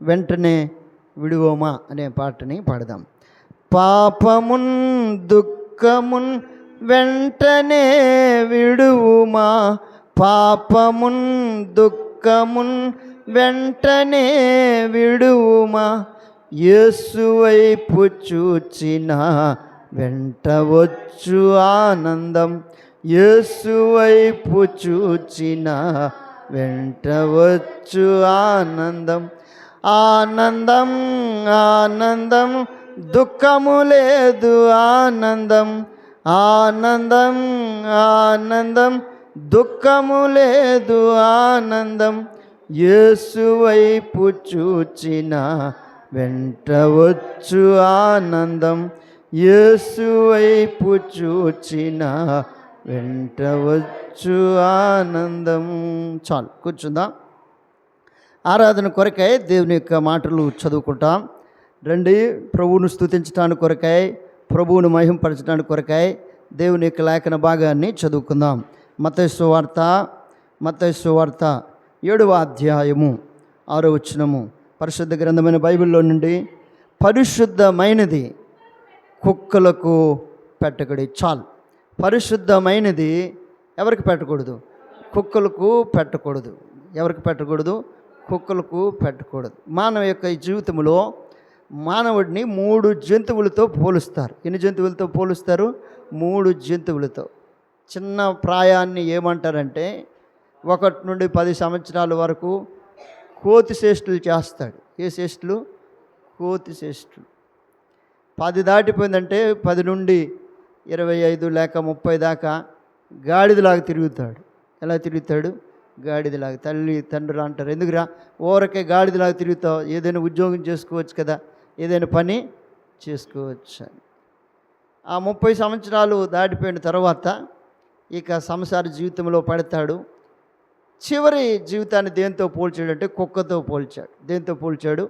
వెంటనే విడువోమా అనే పాటని పాడదాం. పాపమున్ దుఃఖమున్ వెంటనే విడువుమా, పాపమున్ దుఃఖమున్ వెంటనే విడువుమా, యేసు వైపు చూచిన వెంటవచ్చు ఆనందం, యేసు వైపు చూచిన వెంటవచ్చు ఆనందం. ఆనందం ఆనందం దుఃఖము లేదు ఆనందం, ఆనందం ఆనందం దుఃఖము లేదు ఆనందం, యేసు వైపు చూచిన వెంటవచ్చు ఆనందం, యేసు వైపు చూచిన వెంటవచ్చు ఆనందం. చాలు, కూర్చుందాం. ఆరాధన కొరకై దేవుని యొక్క మాటలు చదువుకుంటాం. రండి, ప్రభువును స్తుతించడానికి కొరకై, ప్రభువును మహింపరచడానికి కొరకై దేవుని యొక్క లేఖన భాగాన్ని చదువుకుందాం. మత్తయి సువార్త 7వ అధ్యాయము 6వ వచనము. పరిశుద్ధ గ్రంథమైన బైబిల్లో నుండి, పరిశుద్ధమైనది కుక్కలకు పెట్టకూడదు. చాలు, పరిశుద్ధమైనది ఎవరికి పెట్టకూడదు? కుక్కలకు పెట్టకూడదు. ఎవరికి పెట్టకూడదు? కుక్కలకు పెట్టకూడదు. మానవ యొక్క జీవితంలో మానవుడిని 3 జంతువులతో పోలుస్తారు. ఎన్ని జంతువులతో పోలుస్తారు? 3 జంతువులతో. చిన్న ప్రాయాన్ని ఏమంటారంటే 1 నుండి 10 సంవత్సరాల వరకు కోతి చేష్టలు చేస్తాడు. ఏ చేష్టలు? కోతి చేష్టలు. 10 దాటిపోయిందంటే 10 నుండి 25 లేక 30 దాకా గాడిదలాగా తిరుగుతాడు. ఎలా తిరుగుతాడు? గాడిదలాగా. తల్లి తండ్రులు అంటారు, ఎందుకురా ఊరకే గాడిదలాగా తిరుగుతావు, ఏదైనా ఉద్యోగం చేసుకోవచ్చు కదా, ఏదైనా పని చేసుకోవచ్చు అని. ఆ 30 సంవత్సరాలు దాటిపోయిన తర్వాత ఇక సంసార జీవితంలో పడతాడు. చివరి జీవితాన్ని దేంతో పోల్చాడంటే కుక్కతో పోల్చాడు. దేంతో పోల్చాడు?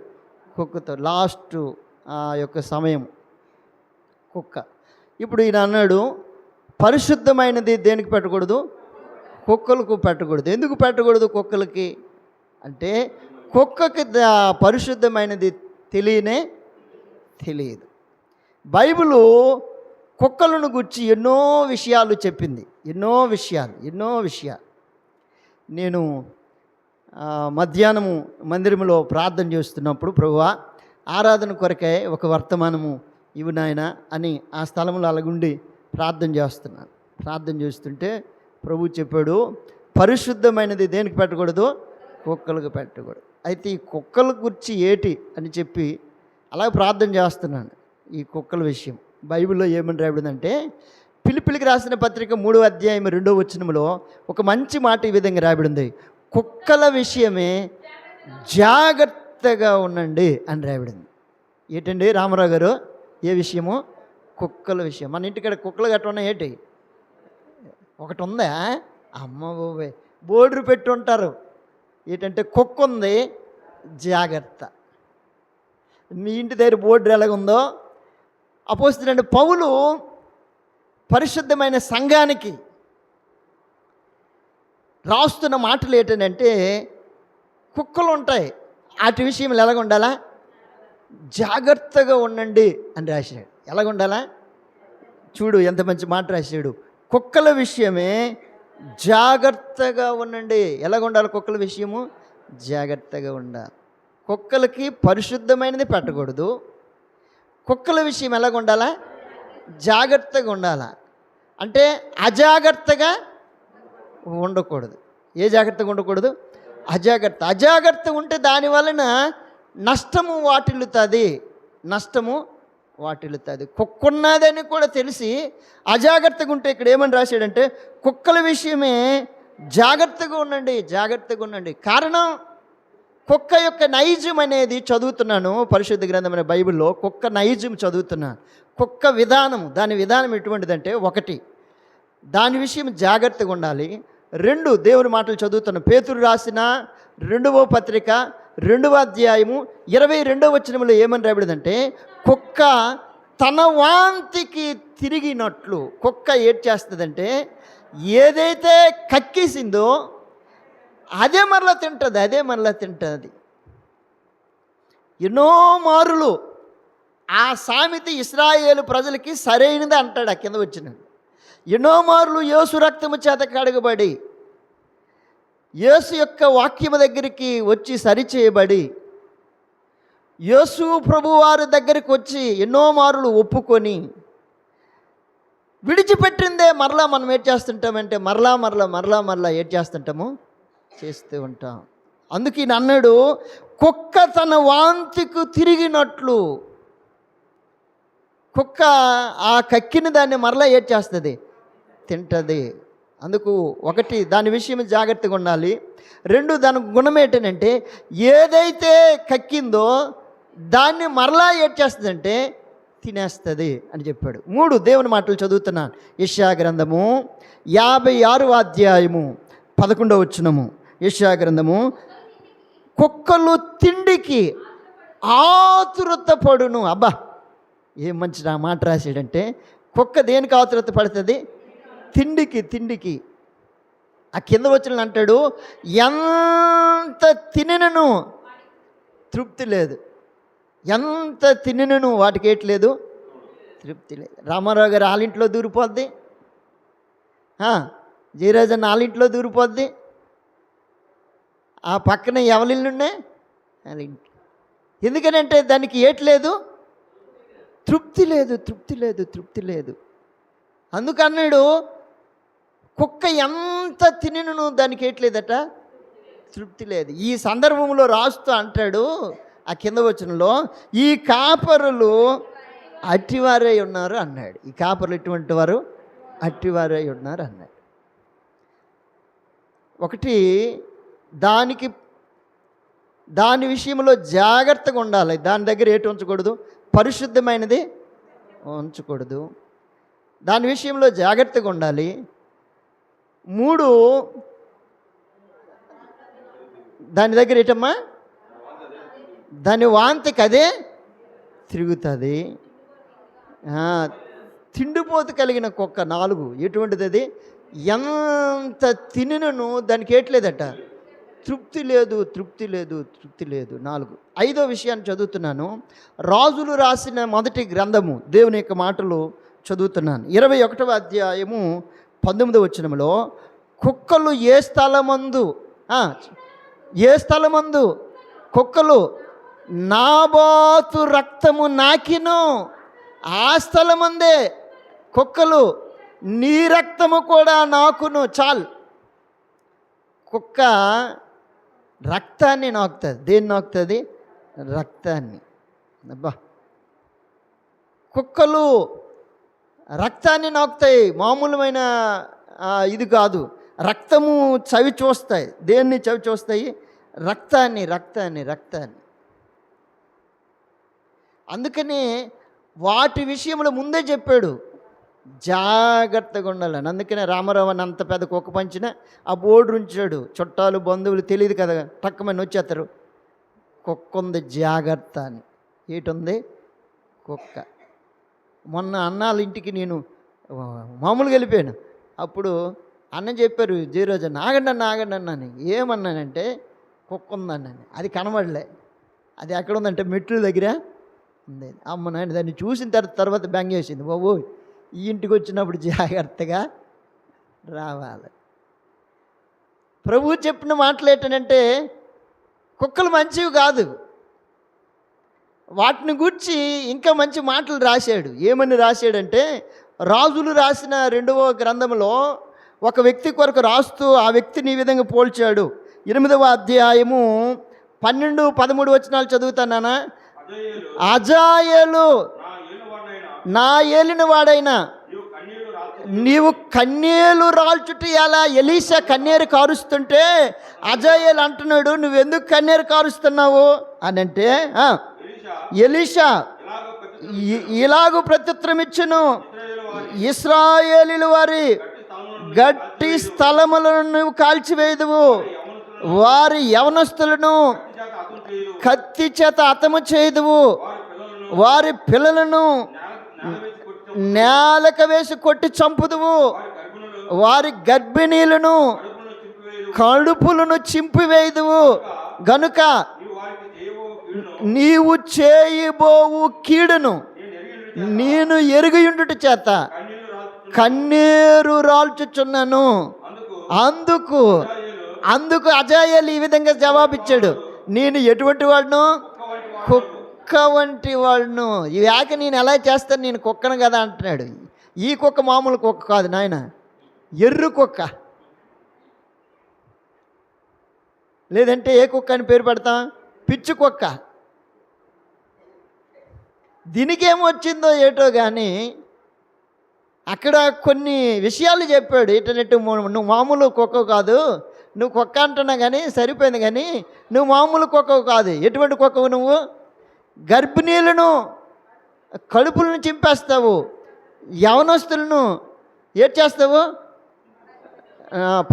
కుక్కతో. లాస్ట్ ఆ యొక్క సమయం కుక్క. ఇప్పుడు ఈయన అన్నాడు, పరిశుద్ధమైనది దేనికి పెట్టకూడదు? కుక్కలకు పెట్టకూడదు. ఎందుకు పెట్టకూడదు కుక్కలకి అంటే, కుక్కకి పరిశుద్ధమైనది తెలియదు. బైబిలు కుక్కలను గురించి ఎన్నో విషయాలు చెప్పింది. ఎన్నో విషయాలు. నేను మధ్యాహ్నము మందిరంలో ప్రార్థన చేస్తున్నప్పుడు, ప్రభువా ఆరాధన కొరకై ఒక వర్తమానము ఇవి నాయన అని ఆ స్థలంలో అలాగుండి ప్రార్థన చేస్తుంటే ప్రభు చెప్పాడు, పరిశుద్ధమైనది దేనికి పెట్టకూడదు? కుక్కలకు పెట్టకూడదు. అయితే ఈ కుక్కల గురించి ఏటి అని చెప్పి అలా ప్రార్థన చేస్తున్నాను. ఈ కుక్కల విషయం బైబిల్లో ఏమని రాయబడిందంటే, ఫిలిప్పీయులకు రాసిన పత్రిక 3వ అధ్యాయం 2వ వచనంలో ఒక మంచి మాట ఈ విధంగా రాయబడింది, కుక్కల విషయమే జాగ్రత్తగా ఉండండి అని రాయబడింది. ఏంటండి రామారావు గారు? ఏ విషయము? కుక్కల విషయం. మన ఇంటికాడ కుక్కలు గట్ట ఉన్నాయి ఏంటి? ఒకటి ఉందా? అమ్మ బాబోయ్, బోర్డు పెట్టి ఉంటారు. ఏంటంటే కుక్క ఉంది, జాగ్రత్త. మీ ఇంటి దగ్గర బోర్డు ఎలాగుందో, అపోస్తలుడైన పౌలు పరిశుద్ధమైన సంఘానికి రాస్తున్న మాటలు ఏంటంటే, కుక్కలు ఉంటాయి, వాటి విషయంలో ఎలాగ ఉండాలా? జాగ్రత్తగా ఉండండి అని రాశాడు. ఎలాగ ఉండాలా? చూడు ఎంత మంచి మాట రాశాడు. కుక్కల విషయమే జాగ్రత్తగా ఉండండి. ఎలాగ ఉండాలి? కుక్కల విషయము జాగ్రత్తగా ఉండాలి. కుక్కలకి పరిశుద్ధమైనది పెట్టకూడదు. కుక్కల విషయం ఎలాగ ఉండాలా? జాగ్రత్తగా ఉండాలా. అంటే అజాగ్రత్తగా ఉండకూడదు. ఏ జాగ్రత్తగా ఉండకూడదు? అజాగ్రత్త ఉంటే దాని వలన నష్టము వాటిల్లుతుంది. కుక్కున్నదని కూడా తెలిసి అజాగ్రత్తగా ఉంటే ఇక్కడ ఏమని రాశాడంటే, కుక్కల విషయమే జాగ్రత్తగా ఉండండి. కారణం, కుక్క యొక్క నైజం అనేది చదువుతున్నాను పరిశుద్ధ గ్రంథమైన బైబిల్లో. కుక్క నైజం చదువుతున్నాను. కుక్క విధానం, దాని విధానం ఎటువంటిదంటే, 1 దాని విషయం జాగ్రత్తగా ఉండాలి. 2 దేవుని మాటలు చదువుతున్నాను. పేతురు రాసిన 2వ పత్రిక 2వ అధ్యాయము 22వ వచనంలో ఏమని రాయబడిందంటే, కుక్క తన వాంతికి తిరిగినట్లు. కుక్క ఏం చేస్తుందంటే, ఏదైతే కక్కేసిందో అదే మరలా తింటుంది. ఎన్నో మారులు ఆ సామెత ఇశ్రాయేలు ప్రజలకి సరైనది అంటాడు. ఆ కింద వచ్చిన ఎన్నో మారులు యేసు రక్తము చేత కడగబడి యేసు యొక్క వాక్యము దగ్గరికి వచ్చి సరిచేయబడి యేసు ప్రభువారి దగ్గరికి వచ్చి ఎన్నో మారులు ఒప్పుకొని విడిచిపెట్టిందే మరలా మనం ఏం చేస్తుంటామంటే మరలా ఏం చేస్తుంటాము చేస్తూ ఉంటాం. అందుకే ఈయన అన్నాడు, కుక్క తన వాంతికు తిరిగినట్లు. కుక్క ఆ కక్కిన దాన్ని మరలా ఏం చేస్తుంది? తింటుంది. అందుకు ఒకటి దాని విషయం జాగ్రత్తగా ఉండాలి. రెండు, దాని గుణం ఏంటంటే ఏదైతే కక్కిందో దాన్ని మరలా ఏం చేస్తుందంటే తినేస్తుంది అని చెప్పాడు. మూడు, దేవుని మాటలు చదువుతున్నాను. యెషయా గ్రంథము 56వ అధ్యాయము 11వ వచనము. యెషయా గ్రంథము, కుక్కలు తిండికి ఆతురత పడును. అబ్బా, ఏం మంచి నా మాట రాశాడంటే, కుక్క దేనికి ఆతురత పడుతుంది? తిండికి. ఆ కింద వచ్చిన అంటాడు, ఎంత తినను తృప్తి లేదు, ఎంత తినను వాటికి ఏట్లేదు, తృప్తి లేదు. రామారావు గారు వాళ్ళింట్లో దూరిపోద్ది, జయరాజన్న వాళ్ళింట్లో దూరిపోద్ది, ఆ పక్కన ఎవరిల్లున్నాయి వాళ్ళ ఇంట్లో. ఎందుకనంటే దానికి ఏట్లేదు, తృప్తి లేదు. అందుకన్నాడు, కుక్క ఎంత తినను దానికి ఏట్లేదట, తృప్తి లేదు. ఈ సందర్భంలో రాస్తూ అంటాడు ఆ కింద వచనంలో, ఈ కాపరులు అట్టివారై ఉన్నారు అన్నాడు. ఈ కాపరులు ఎటువంటి వారు? అట్టివారై ఉన్నారు అన్నాడు. ఒకటి, దాని విషయంలో జాగ్రత్తగా ఉండాలి. దాని దగ్గర ఏటి ఉంచకూడదు? పరిశుద్ధమైనది ఉంచకూడదు. దాని విషయంలో జాగ్రత్తగా ఉండాలి. మూడు, దాని దగ్గర ఏటమ్మా? దాని వాంతికి అదే తిరుగుతుంది. తిండిపోతు కలిగిన కుక్క. నాలుగు, ఎటువంటిది అది? ఎంత తినను దానికి ఏట్లేదట, తృప్తి లేదు. నాలుగు. ఐదో విషయాన్ని చదువుతున్నాను. రాజులు రాసిన మొదటి గ్రంథము దేవుని యొక్క మాటలు చదువుతున్నాను. 21వ అధ్యాయము 19వ వచనంలో, కుక్కలు ఏ స్థలమందు కుక్కలు నాబోతు రక్తము నాకిను, ఆ స్థలమందే కుక్కలు నీ రక్తము కూడా నాకును. చాలు. కుక్క రక్తాన్ని నాకుతుంది. దేన్ని నాకుతుంది? రక్తాన్ని. అబ్బా, కుక్కలు రక్తాన్ని నాకుతాయి. మామూలుమైన ఇది కాదు. రక్తము చవి చూస్తాయి. దేన్ని చవి చూస్తాయి? రక్తాన్ని. అందుకని వాటి విషయంలో ముందే చెప్పాడు, జాగ్రత్తగా ఉండాలని. అందుకనే రామారావు అని అంత పెద్ద కుక్క పంచిన ఆ బోర్డు ఉంచాడు. చుట్టాలు బంధువులు తెలియదు కదా, టక్కుమని వచ్చేస్తారు, కుక్క ఉంది జాగ్రత్త అని. ఏటుంది? కుక్క. మొన్న అన్నాళ్ళ ఇంటికి నేను మామూలుగా వెళ్ళిపోయాను. అప్పుడు అన్న చెప్పారు, జయరోజు ఆగండి అన్నాను. ఏమన్నానంటే, కుక్క ఉందన్నాను. అది కనబడలే. అది ఎక్కడ ఉందంటే మెట్ల దగ్గర ఉంది. అమ్మ నాయన దాన్ని చూసిన తర్వాత బెంగ వేసింది. బాబు, ఈ ఇంటికి వచ్చినప్పుడు జాగ్రత్తగా రావాలి. ప్రభువు చెప్పిన మాటలు ఏంటంటే, కుక్కలు మంచివి కాదు. వాటిని గూర్చి ఇంకా మంచి మాటలు రాశాడు. ఏమని రాశాడంటే, రాజులు రాసిన 2వ గ్రంథంలో ఒక వ్యక్తి కొరకు రాస్తూ ఆ వ్యక్తిని ఈ విధంగా పోల్చాడు. 8వ అధ్యాయము 12, 13 వచనాలు చదువుతానా? అజాయేలు నా ఏలిన వాడైనా నీవు కన్నీళ్లు రాల్చుట ఎలా? ఎలీషా కన్నీరు కారుస్తుంటే అజాయేలు అంటున్నాడు, నువ్వెందుకు కన్నీరు కారుస్తున్నావు అని అంటే, ఎలీషా ఇలాగూ ప్రత్యుత్తరం ఇచ్చెను, ఇశ్రాయేలీయుల వారి గట్టి స్థలములను నువ్వు కాల్చివేయదువు, వారి యవనస్తులను కత్తి చేత హతము చేయదువు, వారి పిల్లలను నేలకు వేసి కొట్టి చంపుదువు, వారి గర్భిణీలను కడుపులను చింపివేయుదువు. గనుక నీవు చేయబోవు కీడును నేను ఎరిగియుండుట చేత కన్నీరు రాల్చుచున్నాను. అందుకు అజాయేలు ఈ విధంగా జవాబిచ్చాడు, నేను ఎటువంటి వాడును? కుక్క వంటి వాడును. ఈ యాక నేను ఎలా చేస్తాను, నేను కుక్కను కదా అంటున్నాడు. ఈ కుక్క మామూలు కుక్క కాదు నాయన, ఎర్రు కుక్క. లేదంటే ఏ కుక్క అని పేరు పెడతాం? పిచ్చి కుక్క. దీనికేమొచ్చిందో ఏటో కానీ అక్కడ కొన్ని విషయాలు చెప్పాడు. ఏంటంటే నువ్వు మామూలు కుక్క కాదు, నువ్వు కుక్క అంటున్నా కానీ సరిపోయింది, కానీ నువ్వు మామూలు కుక్క కాదు. ఎటువంటి కుక్కవు నువ్వు? గర్భిణీలను కడుపులను చింపేస్తావు, యవనస్తులను ఏం చేస్తావు?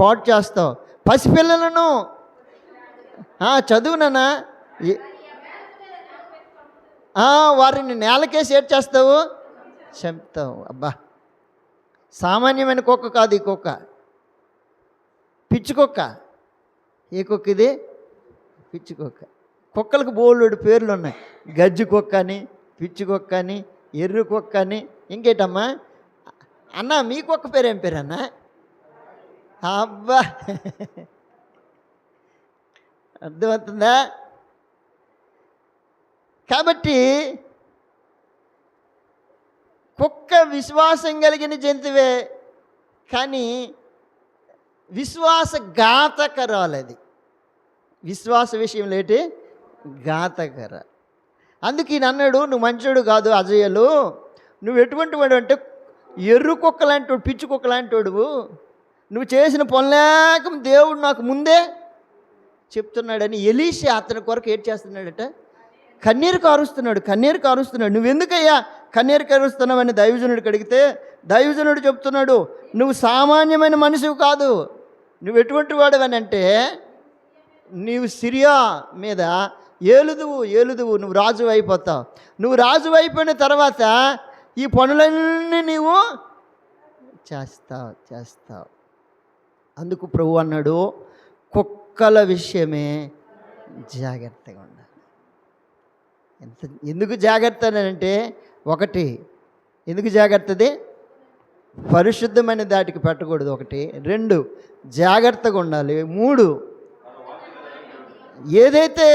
పాటు చేస్తావు, పసిపిల్లలను చదువునన్నా వారిని నేలకేసి ఏం చేస్తావు? చంపుతావు. అబ్బా, సామాన్యమైన కుక్క కాదు ఈ కుక్క, పిచ్చి కుక్క. ఏ కుక్క ఇది? పిచ్చి కుక్క. కుక్కలకు బోల్డ్ పేర్లు ఉన్నాయి. గజ్జి కుక్క అని, పిచ్చి కుక్క అని, ఎర్రు కుక్క అని. ఇంకేటమ్మా అన్న, మీ కుక్క పేరు ఏం పేరు అన్న? అబ్బా, అర్థమవుతుందా? కాబట్టి కుక్క విశ్వాసం కలిగిన జంతువే, కానీ విశ్వాసఘాతకరాలు. అది విశ్వాస విషయంలో ఏంటి? ఘాతకర. అందుకు ఈయన అన్నాడు, నువ్వు మంచోడు కాదు అజయ్యలు, నువ్వు ఎటువంటి వాడు అంటే ఎర్రు కుక్క లాంటి వాడు, పిచ్చి కుక్క లాంటి వాడు. నువ్వు చేసిన పనులేక దేవుడు నాకు ముందే చెప్తున్నాడని ఎలీషా అతని కొరకు ఏం చేస్తున్నాడట? కన్నీరు కారుస్తున్నాడు. నువ్వెందుకయ్యా కన్నీరు కారుస్తున్నావని దైవజనుడికి అడిగితే దైవజనుడు చెప్తున్నాడు, నువ్వు సామాన్యమైన మనిషివి కాదు. నువ్వు ఎటువంటి వాడవని అంటే, నీవు సిరియా మీద ఏలుదువు, నువ్వు రాజు అయిపోతావు. నువ్వు రాజు అయిపోయిన తర్వాత ఈ పనులన్నీ నీవు చేస్తావు. అందుకు ప్రభు అన్నాడు, కుక్కల విషయమే జాగ్రత్తగా ఉండాలి. ఎందుకు జాగ్రత్త అంటే, ఒకటి ఎందుకు జాగ్రత్తది? పరిశుద్ధమైన దాటికి పెట్టకూడదు. ఒకటి. 2 జాగ్రత్తగా ఉండాలి. 3 ఏదైతే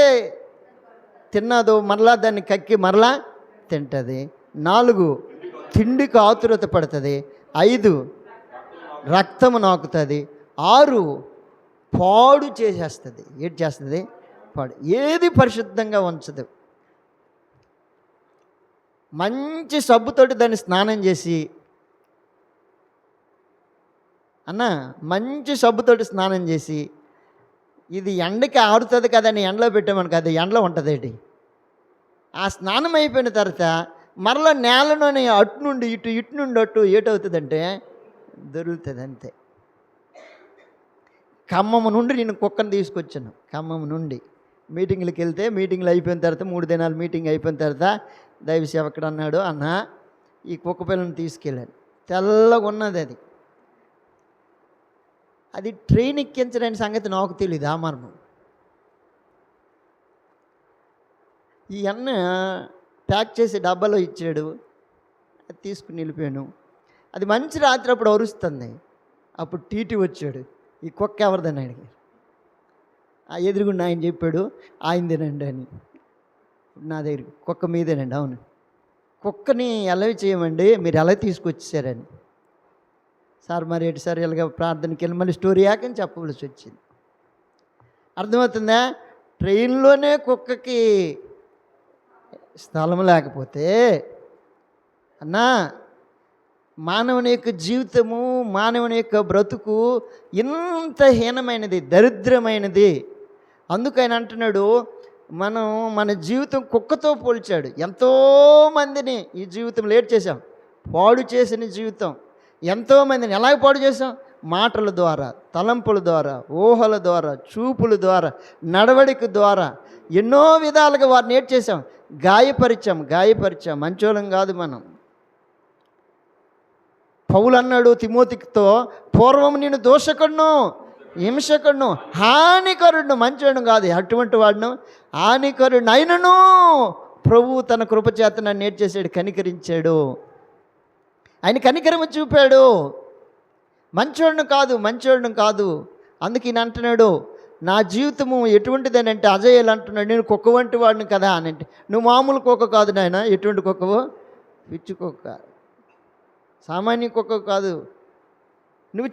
తిన్నదో మరలా దాన్ని కక్కి మరలా తింటుంది. 4 తిండికి ఆతురత పడుతుంది. 5 రక్తము నాకుతుంది. 6 పాడు చేసేస్తుంది. ఏది చేస్తుంది? పాడు. ఏది పరిశుద్ధంగా ఉంచదు. మంచి సబ్బుతోటి దాన్ని స్నానం చేసి, మంచి సబ్బుతోటి స్నానం చేసి, ఇది ఎండకి ఆడుతుంది కదా అని ఎండలో పెట్టామని కదా, ఎండలో ఉంటుంది ఏంటి. ఆ స్నానం అయిపోయిన తర్వాత మరలా నేలలోని అటు నుండి ఇటు నుండి అటు ఏటవుతుందంటే దొరుకుతుంది. అంతే. ఖమ్మం నుండి నేను కుక్కను తీసుకొచ్చాను. ఖమ్మం నుండి మీటింగ్లకు వెళ్తే, మీటింగ్లు అయిపోయిన తర్వాత 3 దినాలు మీటింగ్ అయిపోయిన తర్వాత దైవ సేవకుడు అన్నాడు, అన్న ఈ కుక్క పిల్లని తీసుకెళ్ళాను. తెల్లగా ఉన్నది. అది ట్రైన్ ఎక్కించడానికి సంగతి నాకు తెలియదు. ఆ మర్మం ఈ అన్న ప్యాక్ చేసి డబ్బాలో ఇచ్చాడు. అది తీసుకుని వెళ్ళిపోయాను. అది మంచి రాత్రి అప్పుడు అరుస్తుంది. అప్పుడు టీటీ వచ్చాడు, ఈ కుక్క ఎవరిదని అడిగారు. ఆ ఎదురుగుండా ఆయన చెప్పాడు, ఆయనదేనండి అని. నా దగ్గర కుక్క మీదేనండి. అవును, కుక్కని ఎలా చేయమండి, మీరు ఎలా తీసుకొచ్చేసారని. సార్ మరి ఏంటి సార్, ఇలాగ ప్రార్థనకి వెళ్ళి మళ్ళీ స్టోరీ యాకని చెప్పవలసి వచ్చింది. అర్థమవుతుందా? ట్రైన్లోనే కుక్కకి స్థలం లేకపోతే అన్నా, మానవుని యొక్క జీవితము, మానవుని యొక్క బ్రతుకు ఇంత హీనమైనది, దరిద్రమైనది. అందుకని అంటున్నాడు, మన జీవితం కుక్కతో పోల్చాడు. ఎంతోమందిని ఈ జీవితం లేట్ చేశాం, పాడు చేసిన జీవితం. ఎంతోమందిని ఎలాగ పాడు చేసాం? మాటల ద్వారా, తలంపుల ద్వారా, ఊహల ద్వారా, చూపుల ద్వారా, నడవడిక ద్వారా ఎన్నో విధాలుగా వారిని ఏడ్ చేసాం, గాయపరిచాం. మంచోళం కాదు మనం. పౌలు అన్నాడు తిమోతితో, పూర్వం నేను దోషకుడును, హింసకుడును, హానికరుడును, మంచివాడు కాదు, అటువంటి వాడును, హానికరుడు అయినను ప్రభువు తన కృపచేత నన్ను ఏడ్ చేశాడు, కనికరించాడు. ఆయన కనికరము చూపాడు. మంచివాడును కాదు. అందుకే ఈయన అంటున్నాడు, నా జీవితము ఎటువంటిదని అంటే, అజయ్యలు అంటున్నాడు, నేను కుక్క వంటి వాడిని కదా అని అంటే, నువ్వు మామూలు కుక్క కాదు నాయన. ఎటువంటి కుక్కవు? పిచ్చి కుక్క, సామాన్య కుక్క కాదు. నువ్వు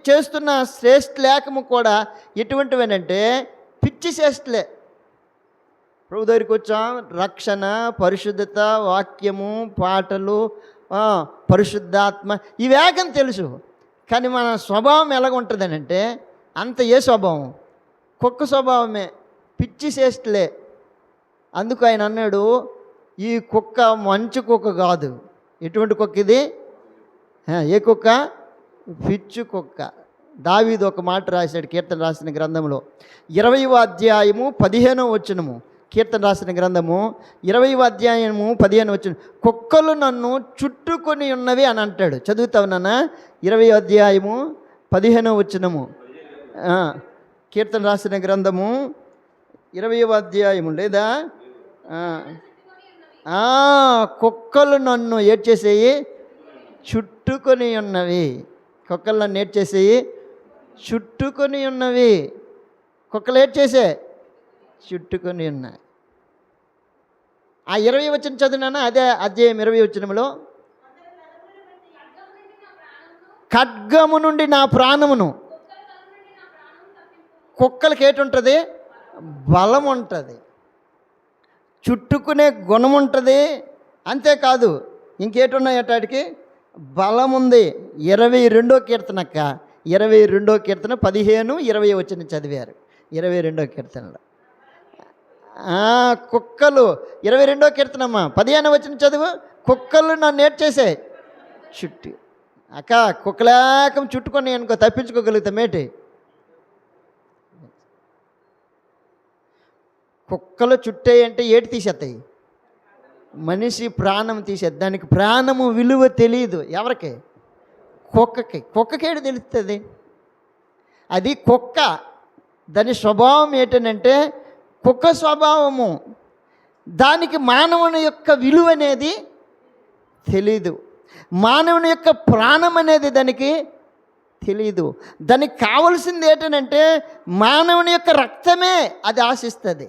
చేస్తున్న శ్రేష్ఠ లేఖము కూడా ఎటువంటివేనంటే పిచ్చి శ్రేష్ఠలే. ప్రభు దగ్గరికి వచ్చాం, రక్షణ, పరిశుద్ధత, వాక్యము, పాటలు, పరిశుద్ధాత్మ, ఈ వేగం తెలుసు. కానీ మన స్వభావం ఎలాగుంటుందని అంటే అంత ఏ స్వభావం? కుక్క స్వభావమే, పిచ్చి శ్రేష్ఠలే. అందుకు ఆయన అన్నాడు, ఈ కుక్క మంచి కుక్క కాదు. ఎటువంటి కుక్క ఇది? ఏ కుక్క? పిచ్చి కుక్క. దావీదు ఒక మాట రాశాడు కీర్తన రాసిన గ్రంథంలో, 20వ అధ్యాయము 15వ వచనము. కీర్తన రాసిన గ్రంథము 20వ అధ్యాయము 15వ వచనం, కుక్కలు నన్ను చుట్టుకొని ఉన్నవి అని అంటాడు. చదువుతావు నాన్న? 20వ అధ్యాయము 15వ వచనము. కీర్తన రాసిన గ్రంథము 20వ అధ్యాయము లేదా కుక్కలు నన్ను ఏడ్చేసేయి, చుట్టుకొని ఉన్నవి. కుక్కలు నన్ను ఏడ్చేసేయి, చుట్టుకొని ఉన్నవి. కుక్కలు ఏడ్చేసే, చుట్టుకొని ఉన్నాయి. ఆ 20 వచనం చదివినా, అదే అధ్యాయం 20 వచనంలో, ఖడ్గము నుండి నా ప్రాణమును. కుక్కలకి ఏటుంటుంది? బలం ఉంటుంది, చుట్టుకునే గుణం ఉంటుంది. అంతేకాదు ఇంకేటున్నాయి అటాడికి? బలం ఉంది. 22వ కీర్తనక్క, 22వ కీర్తన 15, 20 వచనం చదివారు. 22వ కీర్తనలో కుక్కలు, 22వ కీర్తనమ్మా 15వ వచనం చదువు. కుక్కలు నన్ను ఏడ్చేసే చుట్టి. అక్క కుక్కలేకం చుట్టుకొని అనుకో, తప్పించుకోగలుగుతాం ఏంటి? కుక్కలు చుట్టాయి అంటే ఏటి తీసేస్తాయి? మనిషి ప్రాణం తీసేది. దానికి ప్రాణము విలువ తెలియదు. ఎవరికి? కుక్కకి. కుక్కకేడు తెలుస్తుంది? అది కుక్క. దాని స్వభావం ఏంటంటే కుక్క స్వభావము. దానికి మానవుని యొక్క విలువ అనేది తెలీదు. మానవుని యొక్క ప్రాణం అనేది దానికి తెలీదు. దానికి కావలసింది ఏంటంటే మానవుని యొక్క రక్తమే అది ఆశిస్తుంది.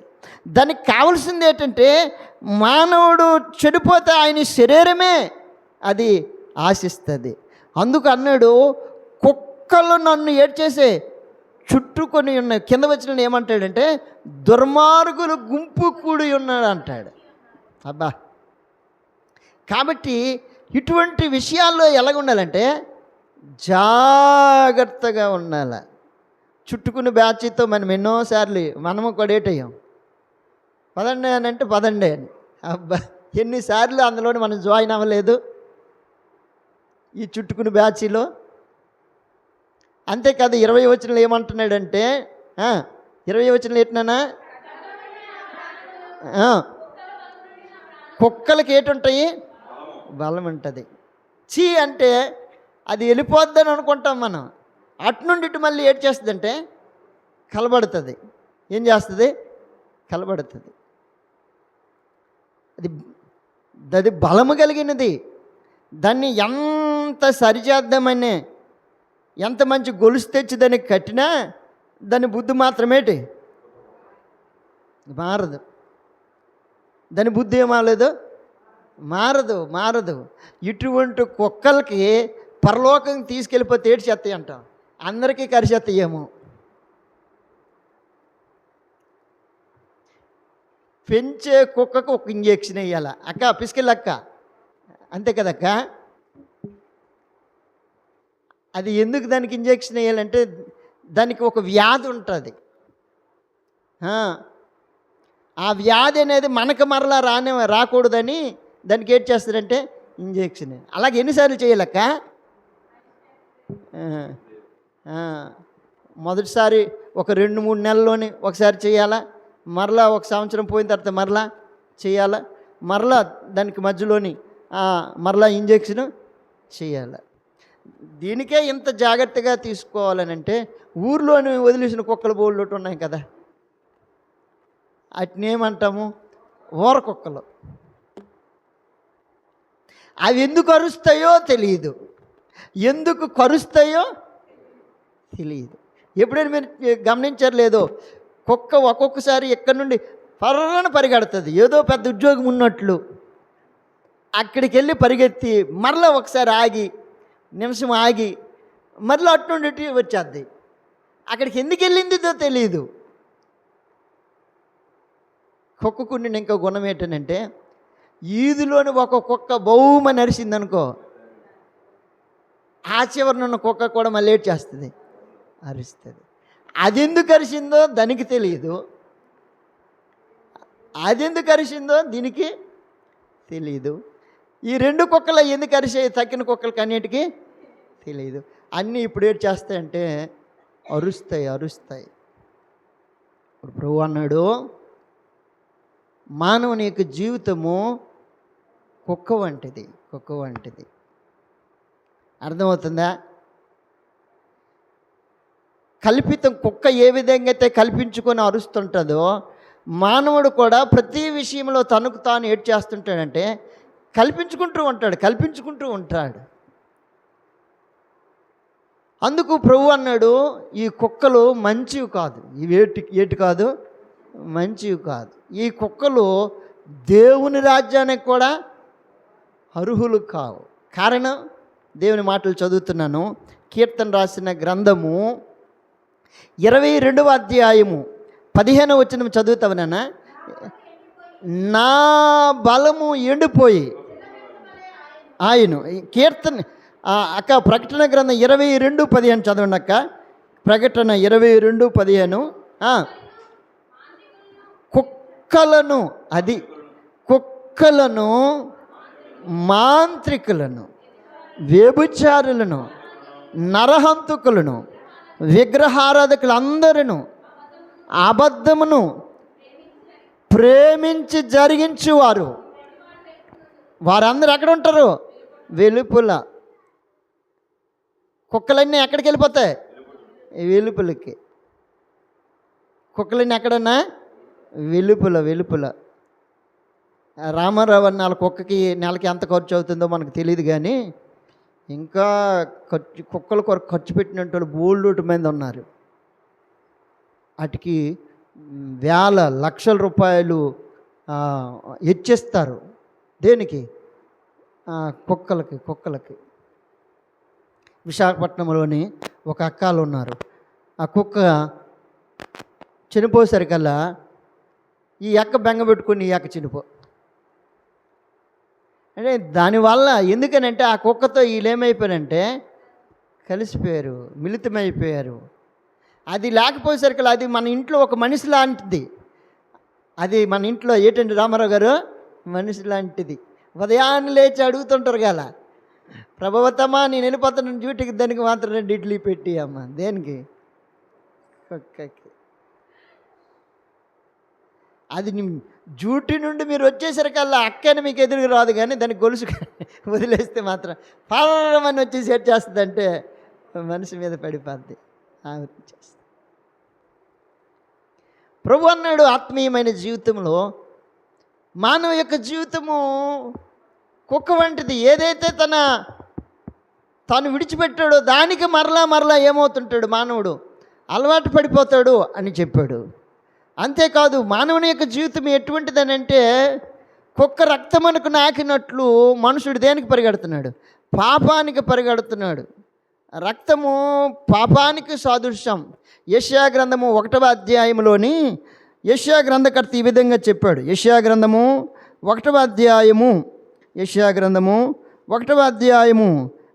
దానికి కావలసింది ఏంటంటే మానవుడు చెడిపోతే ఆయన శరీరమే అది ఆశిస్తుంది. అందుకు అన్నాడు, కుక్కలు నన్ను ఏడ్చేసే చుట్టుకొని ఉన్నాయి. కింద వచ్చిన ఏమంటాడంటే దుర్మార్గులు గుంపు కూడి ఉన్నాడు అంటాడు. అబ్బా, కాబట్టి ఇటువంటి విషయాల్లో ఎలాగ ఉండాలంటే జాగ్రత్తగా ఉండాలి. చుట్టుకుని బ్యాచ్తో మనం ఎన్నోసార్లు మనము కొడేటయ్యాం. పదండి అని అంటే పదండి అని. అబ్బా, ఎన్నిసార్లు అందులోని మనం జాయిన్ అవ్వలేదు ఈ చుట్టుకుని బ్యాచీలో. అంతేకాదు 20 వచనంలో ఏమంటున్నాడంటే 20 వచనంలో ఏంటన్నా, కుక్కలకి ఏటుంటాయి? బలం ఉంటుంది. చీ అంటే అది వెళ్ళిపోద్దని అనుకుంటాం మనం. అటు నుండి ఇటు మళ్ళీ ఏం చేస్తుందంటే కలబడుతుంది. ఏం చేస్తుంది? కలబడుతుంది. అది బలము కలిగినది. దాన్ని ఎంత సరిచేద్దామని, ఎంత మంచి గొలుసు తెచ్చి దానికి కట్టినా దాని బుద్ధి మాత్రమేటి మారదు. దాని బుద్ధి ఏమాలేదు, మారదు. ఇటువంటి కుక్కలకి పరలోకం తీసుకెళ్ళిపోతే ఏడు చేస్తాయి అంటాం. అందరికీ కరిచేస్తాయేమో. పెంచే కుక్కకు ఒక ఇంజెక్షన్ వేయాల అక్క, పిసికెళ్ళక్క, అంతే కదక్క. అది ఎందుకు దానికి ఇంజెక్షన్ వేయాలంటే దానికి ఒక వ్యాధి ఉంటుంది. ఆ వ్యాధి అనేది మనకు మరలా రాకూడదని దానికి ఏం చేస్తారంటే ఇంజెక్షన్. అలాగే ఎన్నిసార్లు చేయాలక్క? మొదటిసారి ఒక 2-3 నెలల్లోని ఒకసారి చేయాలా, మరలా 1 సంవత్సరం పోయిన తర్వాత మరలా చేయాలా, మరలా దానికి మధ్యలోని మరలా ఇంజెక్షన్ చేయాలి. దీనికే ఇంత జాగ్రత్తగా తీసుకోవాలని అంటే ఊర్లోని వదిలేసిన కుక్కల బోళ్ళు ఉన్నాయి కదా, వాటినేమంటాము? ఊర కుక్కలు. అవి ఎందుకు అరుస్తాయో తెలియదు, ఎందుకు కరుస్తాయో తెలియదు. ఎప్పుడైనా మీరు గమనించారు లేదో, కుక్క ఒక్కొక్కసారి ఎక్కడి నుండి పర్రన పరిగెడుతుంది, ఏదో పెద్ద ఉద్యోగం ఉన్నట్లు. అక్కడికి వెళ్ళి పరిగెత్తి మరలా ఒకసారి ఆగి, నిమిషం ఆగి, మరలా అటు నుండి ఇటు వచ్చేద్ది. అక్కడికి ఎందుకు వెళ్ళిందిదో తెలియదు. కుక్కకుండిన ఇంకో గుణం ఏంటంటే, ఈదులోని ఒక కుక్క బహుమని అరిసిందనుకో, ఆ చివరినున్న కుక్క కూడా మళ్ళీ ఏడ్ చేస్తుంది, అరుస్తుంది. అది ఎందుకు అరిసిందో దానికి తెలియదు, అది ఎందుకు అరిసిందో దీనికి తెలియదు. ఈ రెండు కుక్కలు ఎందుకు అరిసాయి తక్కిన కుక్కలకి అన్నిటికీ తెలియదు. అన్నీ ఇప్పుడు ఏడ్ చేస్తాయంటే అరుస్తాయి, అరుస్తాయి. ఇప్పుడు ప్రభు అన్నాడు, మానవుని యొక్క జీవితము కుక్క వంటిది, కుక్క వంటిది. అర్థమవుతుందా? కల్పితం. కుక్క ఏ విధంగా అయితే కల్పించుకొని అరుస్తుంటుందో, మానవుడు కూడా ప్రతి విషయంలో తనకు తాను ఏడ్ చేస్తుంటాడంటే కల్పించుకుంటూ ఉంటాడు. అందుకు ప్రభు అన్నాడు, ఈ కుక్కలు మంచివి కాదు, ఇవి ఏటి కాదు, మంచివి కాదు. ఈ కుక్కలు దేవుని రాజ్యానికి కూడా అర్హులు కావు. కారణం, దేవుని మాటలు చదువుతున్నాను. కీర్తన రాసిన గ్రంథము 22వ అధ్యాయము 15వ వచనం చదువుతావు నాన్న. నా బలము ఎండిపోయి ఆయన. కీర్తన అక్క, ప్రకటన గ్రంథం 22:15 చదవండి అక్క. ప్రకటన 22:15. కుక్కలను, అది కుక్కలను, మాంత్రికులను, వ్యభిచారులను, నరహంతకులను, విగ్రహారాధకులందరూ అబద్ధమును ప్రేమించి జరిగించువారు వారందరూ ఎక్కడ ఉంటారు? వెలుపల. కుక్కలన్నీ ఎక్కడికి వెళ్ళిపోతాయి? వెలుపలకి. కుక్కలన్నీ ఎక్కడన్నా వెలుపల. రామారావు అన్న వాళ్ళ కుక్కకి నెలకి ఎంత ఖర్చు అవుతుందో మనకు తెలియదు, కానీ ఇంకా కుక్కల కొరకు ఖర్చు పెట్టినట్టు బోల్డ్ మంది ఉన్నారు. వాటికి వేల లక్షల రూపాయలు హెచ్చిస్తారు. దేనికి? కుక్కలకి. విశాఖపట్నంలోని ఒక అక్కలు ఉన్నారు. ఆ కుక్క చనిపోసరికల్లా ఈ అక్క బెంగ పెట్టుకుని ఈ అక్క చనిపో అంటే దానివల్ల, ఎందుకనంటే ఆ కుక్కతో వీళ్ళు ఏమైపోయారంటే కలిసిపోయారు, మిళితమైపోయారు. అది లేకపోయేసరికి అది మన ఇంట్లో ఒక మనిషి లాంటిది. అది మన ఇంట్లో ఏంటంటే రామారావు గారు, మనిషి లాంటిది. ఉదయాన్నే లేచి అడుగుతుంటారు కదా, ప్రభావతమ్మా నేను వెళ్ళిపోతాను డ్యూటీకి, దానికి మాత్రం 2 ఇడ్లీ పెట్టి అమ్మ. దేనికి? కుక్కకి. అది డ్యూటీ నుండి మీరు వచ్చేసరికల్లా అక్కని మీకు ఎదురుగా రాదు, కానీ దాన్ని గొలుసు వదిలేస్తే మాత్రం పాలమని వచ్చి సెట్ చేస్తుందంటే మనిషి మీద పడిపోద్ది. ప్రభు అన్నాడు, ఆత్మీయమైన జీవితంలో మానవ యొక్క జీవితము కుక్క వంటిది. ఏదైతే తాను విడిచిపెట్టాడో దానికి మరలా ఏమవుతుంటాడు మానవుడు? అలవాటు పడిపోతాడు అని చెప్పాడు. అంతేకాదు, మానవుని యొక్క జీవితం ఎటువంటిదని అంటే, కుక్క రక్తమునకు నాకినట్లు మనుషుడు దేనికి పరిగెడుతున్నాడు? పాపానికి పరిగెడుతున్నాడు. రక్తము పాపానికి సాదృశ్యం. యెషయా గ్రంథము 1వ అధ్యాయంలోని యెషయా గ్రంథకర్త ఈ విధంగా చెప్పాడు. యెషయా గ్రంథము 1వ అధ్యాయము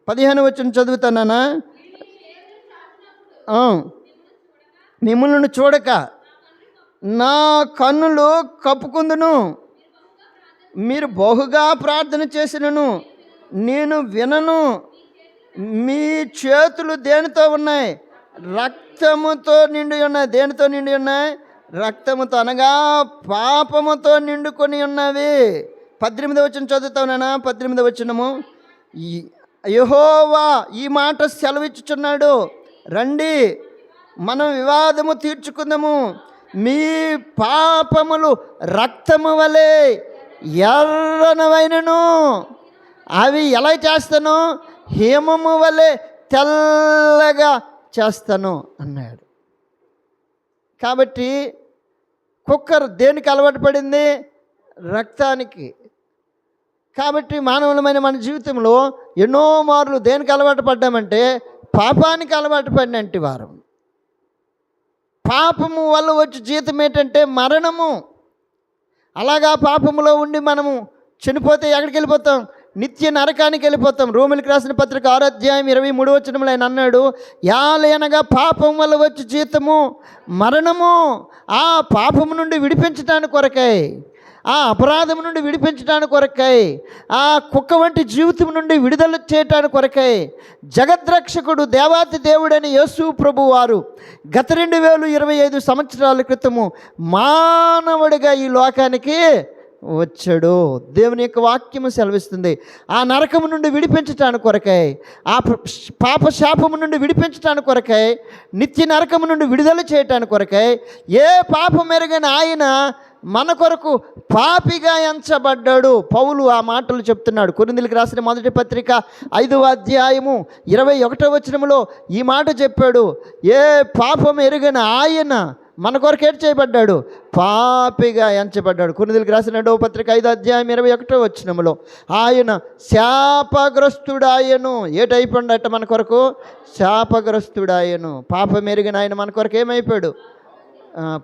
15వ వచనం చదువుతానా? మిమ్మల్ని చూడక నా కన్నులు కప్పుకుందును, మీరు బహుగా ప్రార్థన చేసినను నేను వినను. మీ చేతులు దేనితో ఉన్నాయి? రక్తముతో నిండి ఉన్నాయి. దేనితో నిండి ఉన్నాయి? రక్తముతో, అనగా పాపముతో నిండుకొని ఉన్నవి. 18వ వచనం చదువుతావునా? 18వ వచనము. యెహోవా ఈ మాట సెలవిచ్చుచున్నాడు, రండి మనం వివాదము తీర్చుకుందాము, మీ పాపములు రక్తము వలె ఎర్రనవైనను అవి ఎలా చేస్తాను, హేమము వలె తెల్లగా చేస్తాను అన్నాడు. కాబట్టి కుక్కర్ దేనికి అలవాటు పడింది? రక్తానికి. కాబట్టి మానవులమైన మన జీవితంలో ఎన్నో మార్లు దేనికి అలవాటు పడ్డామంటే పాపానికి అలవాటు పడినట్టు వారు. పాపము వల్ల వచ్చే జీతం ఏంటంటే మరణము. అలాగా పాపములో ఉండి మనము చనిపోతే ఎక్కడికి వెళ్ళిపోతాం? నిత్య నరకానికి వెళ్ళిపోతాం. రోమిలికి రాసిన పత్రిక 6వ అధ్యాయం 23వ వచనంలో ఆయన అన్నాడు, యాలనగా పాపం వల్ల వచ్చి జీతము మరణము. ఆ పాపము నుండి విడిపించడానికి కొరకై, ఆ అపరాధం నుండి విడిపించడానికి కొరకై, ఆ కుక్క వంటి జీవితం నుండి విడుదల చేయటానికి కొరకై జగద్రక్షకుడు దేవాతి దేవుడైన యేసు ప్రభు వారు గత 2025 సంవత్సరాల క్రితము మానవుడిగా ఈ లోకానికి వచ్చాడు. దేవుని యొక్క వాక్యము సెలవిస్తుంది. ఆ నరకము నుండి విడిపించటానికి కొరకై, ఆ పాప శాపము నుండి విడిపించటానికి కొరకై, నిత్య నరకము నుండి విడుదల చేయటానికి కొరకై ఏ పాపం ఎరగని ఆయన మన కొరకు పాపిగా ఎంచబడ్డాడు. పౌలు ఆ మాటలు చెప్తున్నాడు. కొరింథీయులకు రాసిన మొదటి పత్రిక 5వ అధ్యాయము 21వ వచనములో ఈ మాట చెప్పాడు. ఏ పాపం ఎరుగని ఆయన మన కొరకు ఏడు చేయబడ్డాడు, పాపిగా ఎంచబడ్డాడు. కొరింథీయులకు రాసిన 2వ పత్రిక 5వ అధ్యాయం 21వ వచనములో ఆయన శాపగ్రస్తుడాయను. ఏటైపోయాడట మన కొరకు? శాపగ్రస్తుడాయను. పాపం ఎరిగిన ఆయన మన కొరకు ఏమైపోయాడు?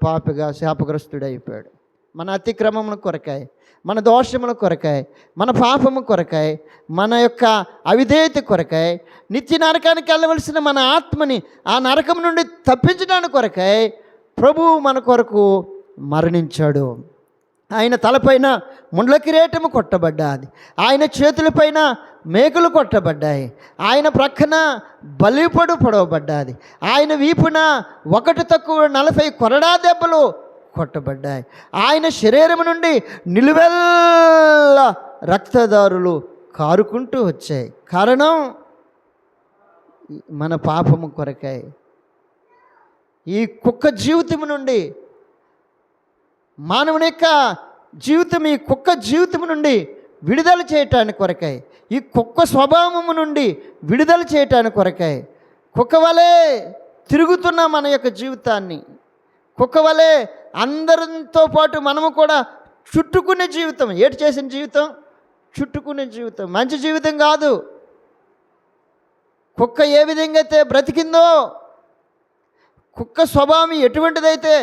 పాపిగా శాపగ్రస్తుడైపోయాడు. మన అతిక్రమముల కొరకాయ, మన దోషముల కొరకాయ, మన పాపము కొరకాయ, మన యొక్క అవిధేయత కొరకాయ, నిత్య నరకానికి వెళ్ళవలసిన మన ఆత్మని ఆ నరకం నుండి తప్పించడానికి కొరకాయ ప్రభువు మన కొరకు మరణించాడు. ఆయన తలపైన ముండ్ల కిరీటము కొట్టబడ్డాది, ఆయన చేతులపైన మేకులు కొట్టబడ్డాయి, ఆయన ప్రక్కన బలిపొడు పొడవబడ్డాది, ఆయన వీపున 1 తక్కువ 40 కొరడా దెబ్బలు కొట్టబడ్డాయి. ఆయన శరీరం నుండి నిలువెల్ల రక్తదారులు కారుకుంటూ వచ్చాయి. కారణం మన పాపము కొరకాయ. ఈ కుక్క జీవితం నుండి మానవుని యొక్క జీవితం, ఈ కుక్క జీవితం నుండి విడుదల చేయటానికి కొరకాయ, ఈ కుక్క స్వభావము నుండి విడుదల చేయటానికి కొరకాయ కుక్క వలె తిరుగుతున్న మన యొక్క జీవితాన్ని, కుక్క వలె అందరితో పాటు మనము కూడా చుట్టుకునే జీవితం. ఏటి చేసిన జీవితం? చుట్టుకునే జీవితం. మంచి జీవితం కాదు. కుక్క ఏ విధంగా అయితే బ్రతికిందో, కుక్క స్వభావం ఎటువంటిదైతే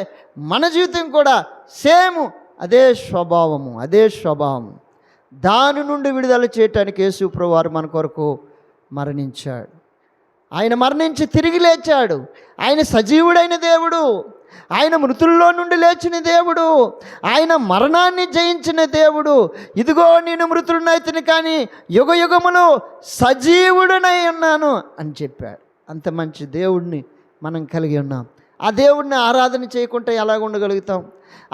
మన జీవితం కూడా సేమ్ అదే స్వభావం. దాని నుండి విడుదల చేయటానికి యేసు ప్రభువారు మన కొరకు మరణించాడు. ఆయన మరణించి తిరిగి లేచాడు. ఆయన సజీవుడైన దేవుడు, ఆయన మృతుల్లో నుండి లేచిన దేవుడు, ఆయన మరణాన్ని జయించిన దేవుడు. ఇదిగో నేను మృతుడినైతిని కానీ యుగ యుగములు సజీవుడినై ఉన్నాను అని చెప్పాడు. అంత మంచి దేవుడిని మనం కలిగి ఉన్నాం. ఆ దేవుడిని ఆరాధన చేయకుండా ఎలాగ ఉండగలుగుతాం?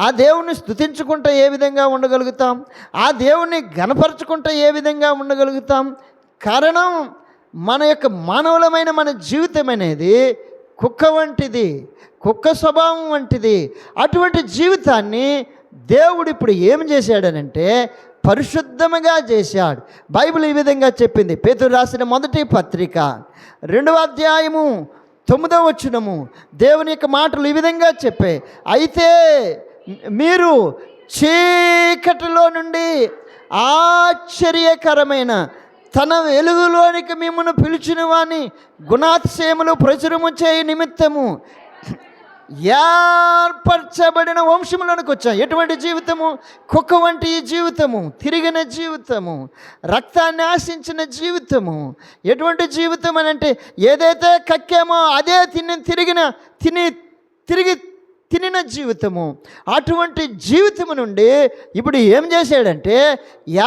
ఆ దేవుణ్ణి స్తుతించుకుంటూ ఏ విధంగా ఉండగలుగుతాం? ఆ దేవుణ్ణి ఘనపరచుకుంటూ ఏ విధంగా ఉండగలుగుతాం? కారణం మన యొక్క మానవులమైన మన జీవితం అనేది కుక్క వంటిది, కుక్క స్వభావం వంటిది. అటువంటి జీవితాన్ని దేవుడు ఇప్పుడు ఏం చేశాడనంటే పరిశుద్ధముగా చేశాడు. బైబిల్ ఈ విధంగా చెప్పింది. పేతురు రాసిన మొదటి పత్రిక 2వ అధ్యాయము 9వ వచనము దేవుని యొక్క మాటలు ఈ విధంగా చెప్పే, అయితే మీరు చీకటిలో నుండి ఆశ్చర్యకరమైన తన వెలుగులోనికి మిమ్మల్ని పిలిచిన వాని గుణాతిశయములు ప్రచురము చేయ నిమిత్తము ఏర్పరచబడిన వంశములోనికి వచ్చాం. ఎటువంటి జీవితము? కుక్క వంటి ఈ జీవితము, తిరిగిన జీవితము, రక్తాన్ని ఆశించిన జీవితము. ఎటువంటి జీవితం అని అంటే ఏదైతే కక్కామో అదే తినిన జీవితము. అటువంటి జీవితము నుండి ఇప్పుడు ఏం చేశాడంటే